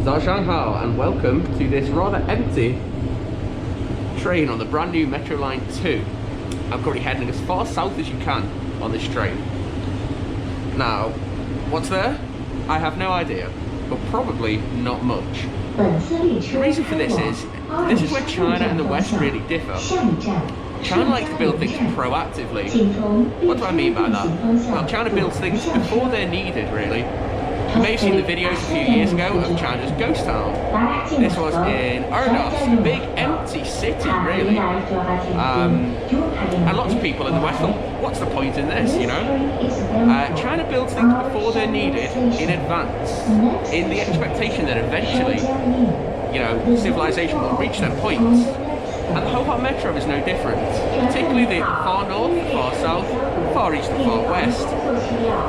Zhao and welcome to this rather empty train on the brand new Metro Line 2. I'm currently heading as far south as you can on this train. Now, what's there? I have no idea, but probably not much. The reason for this is where China and the West really differ. China likes to build things proactively. What do I mean by that? Well, China builds things before they're needed, really. You may have seen the videos a few years ago of China's ghost town. This was in Hohhot, a big empty city, really. And lots of people in the West thought, what's the point in this, you know? China builds things before they're needed in advance, in the expectation that eventually, you know, civilization will reach their points. And the Hohhot Metro is no different, particularly the far north, the far south, far east and far west.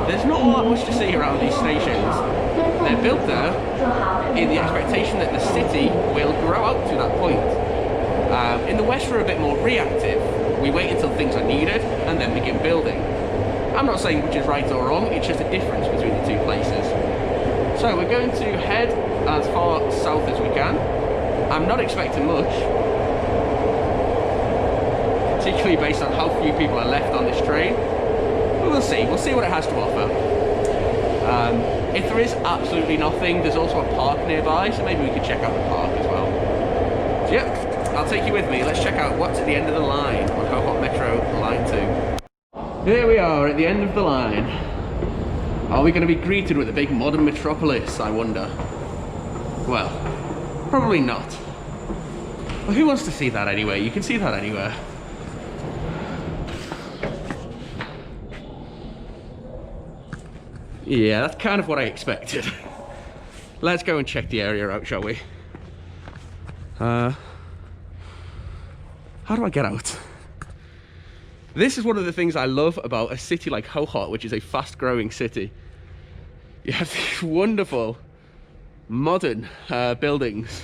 There's not all that much to see around these stations. They're built there in the expectation that the city will grow out to that point. In the west we're a bit more reactive. We wait until things are needed and then begin building. I'm not saying which is right or wrong, it's just a difference between the two places. So we're going to head as far south as we can. I'm not expecting much, particularly based on how few people are left on this train. But we'll see what it has to offer. If there is absolutely nothing, there's also a park nearby, so maybe we could check out the park as well. So yeah, I'll take you with me. Let's check out what's at the end of the line on Hohhot Metro Line 2. Here we are at the end of the line. Are we going to be greeted with a big modern metropolis, I wonder? Well, probably not. But who wants to see that anyway? You can see that anywhere. Yeah, that's kind of what I expected. Let's go and check the area out, shall we? How do I get out? This is one of the things I love about a city like Hohhot, which is a fast-growing city. You have these wonderful, modern buildings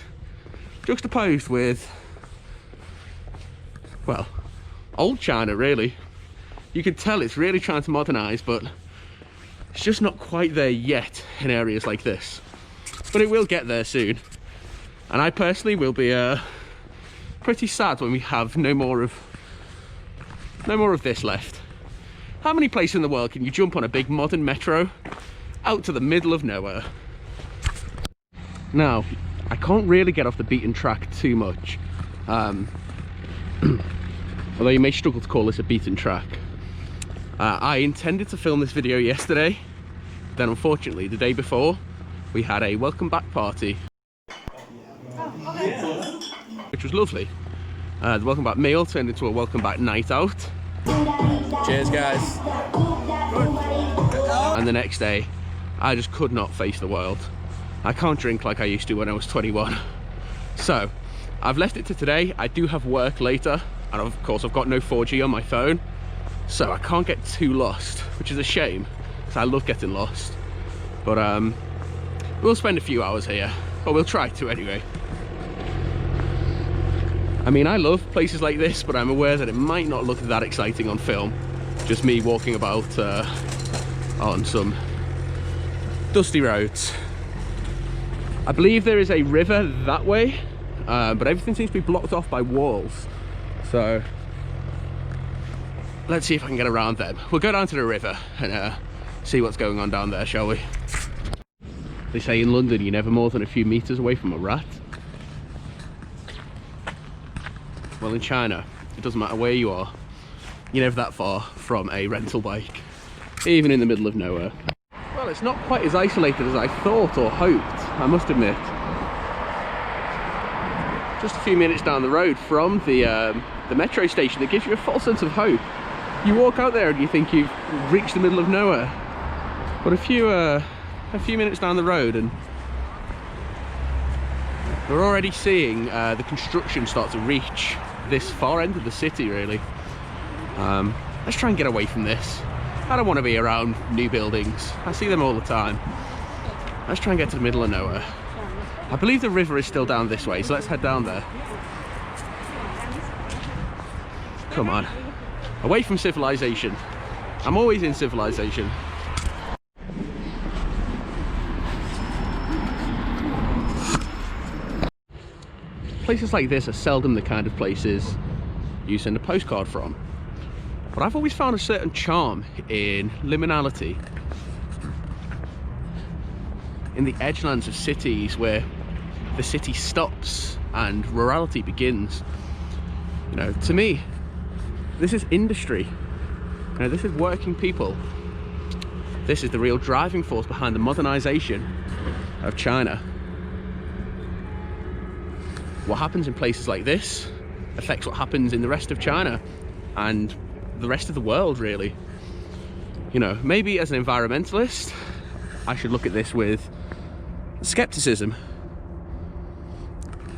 juxtaposed with, well, old China, really. You can tell it's really trying to modernize, but it's just not quite there yet in areas like this. But it will get there soon. And I personally will be pretty sad when we have no more of this left. How many places in the world can you jump on a big modern metro out to the middle of nowhere? Now, I can't really get off the beaten track too much. Although you may struggle to call this a beaten track. I intended to film this video yesterday, then unfortunately the day before we had a welcome back party, which was lovely. The welcome back meal turned into a welcome back night out. Cheers guys. And the next day I just could not face the world. I can't drink like I used to when I was 21. So I've left it to today. I do have work later, and of course I've got no 4G on my phone. So I can't get too lost, which is a shame, because I love getting lost. But we'll spend a few hours here, or we'll try to anyway. I mean, I love places like this, but I'm aware that it might not look that exciting on film. Just me walking about on some dusty roads. I believe there is a river that way, but everything seems to be blocked off by walls. So let's see if I can get around them. We'll go down to the river and see what's going on down there, shall we? They say in London you're never more than a few meters away from a rat. Well, in China, it doesn't matter where you are. You're never that far from a rental bike, even in the middle of nowhere. Well, it's not quite as isolated as I thought or hoped, I must admit. Just a few minutes down the road from the metro station, it gives you a false sense of hope. You walk out there and you think you've reached the middle of nowhere, but a few minutes down the road and we're already seeing the construction start to reach this far end of the city, really. Let's try and get away from this. I don't want to be around new buildings. I see them all the time. Let's try and get to the middle of nowhere. I believe the river is still down this way, so let's head down there. Come on. Away from civilization. I'm always in civilization. places like this are seldom the kind of places you send a postcard from. But I've always found a certain charm in liminality, in the edgelands of cities where the city stops and rurality begins. You know, to me, this is industry. You know, this is working people. This is the real driving force behind the modernization of China. What happens in places like this affects what happens in the rest of China and the rest of the world, really. You know, maybe as an environmentalist, I should look at this with skepticism.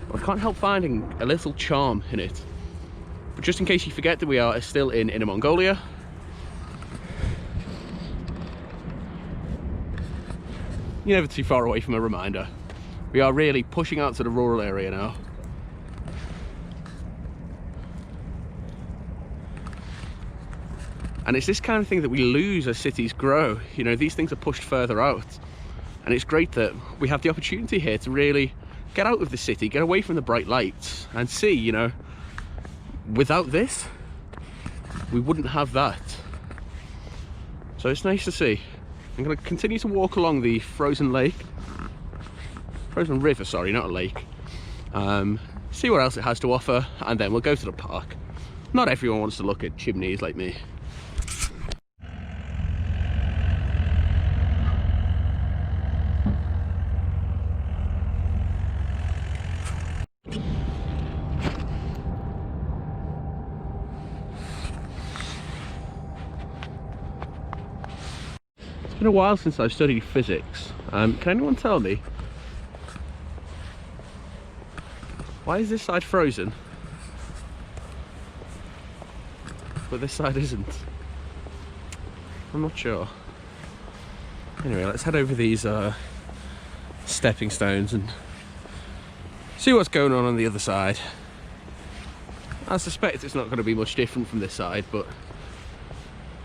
But I can't help finding a little charm in it. But just in case you forget that we are still in Inner Mongolia, you're never too far away from a reminder. We are really pushing out to the rural area now. And it's this kind of thing that we lose as cities grow. You know, these things are pushed further out. And it's great that we have the opportunity here to really get out of the city, get away from the bright lights and see, you know, without this, we wouldn't have that. So it's nice to see. I'm going to continue to walk along the frozen river, sorry, not a lake. See what else it has to offer, and then we'll go to the park. Not everyone wants to look at chimneys like me. It's been a while since I've studied physics. Can anyone tell me, why is this side frozen but this side isn't? I'm not sure. Anyway, let's head over these stepping stones and see what's going on the other side. I suspect it's not going to be much different from this side, but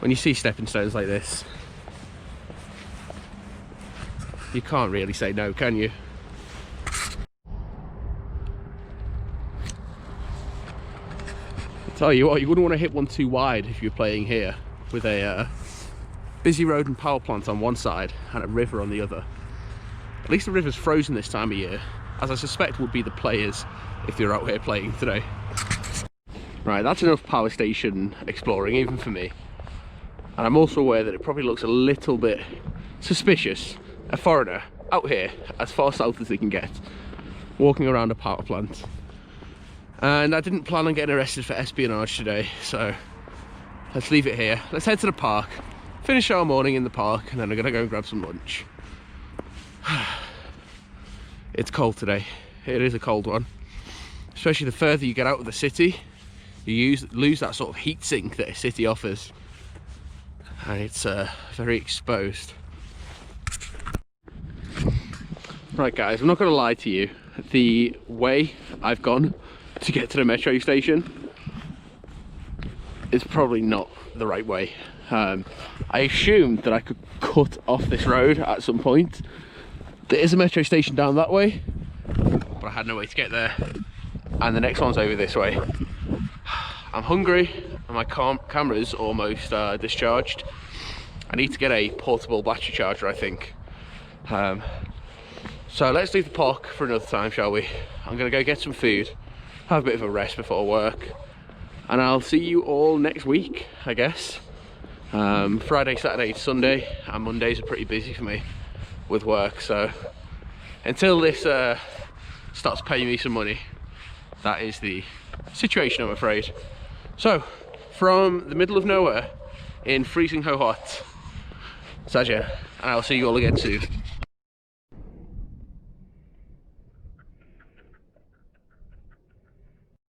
when you see stepping stones like this, you can't really say no, can you? I tell you what, you wouldn't want to hit one too wide if you're playing here with a busy road and power plant on one side and a river on the other. At least the river's frozen this time of year, as I suspect would be the players if you're out here playing today. Right, that's enough power station exploring, even for me. And I'm also aware that it probably looks a little bit suspicious, a foreigner out here as far south as they can get, walking around a power plant. And I didn't plan on getting arrested for espionage today, so let's leave it here. Let's head to the park, finish our morning in the park, and then I'm gonna go and grab some lunch. It's cold today. It is a cold one, especially the further you get out of the city. You lose that sort of heat sink that a city offers, and it's very exposed. Right guys, I'm not going to lie to you, the way I've gone to get to the metro station is probably not the right way. I assumed that I could cut off this road at some point. There is a metro station down that way, but I had no way to get there, and the next one's over this way. I'm hungry and my camera's almost discharged. I need to get a portable battery charger, I think. So let's leave the park for another time, shall we? I'm gonna go get some food, have a bit of a rest before work, and I'll see you all next week, I guess. Friday, Saturday, Sunday, and Mondays are pretty busy for me with work, so until this starts paying me some money, that is the situation, I'm afraid. So, from the middle of nowhere in freezing Hohhot, Saja, and I'll see you all again soon.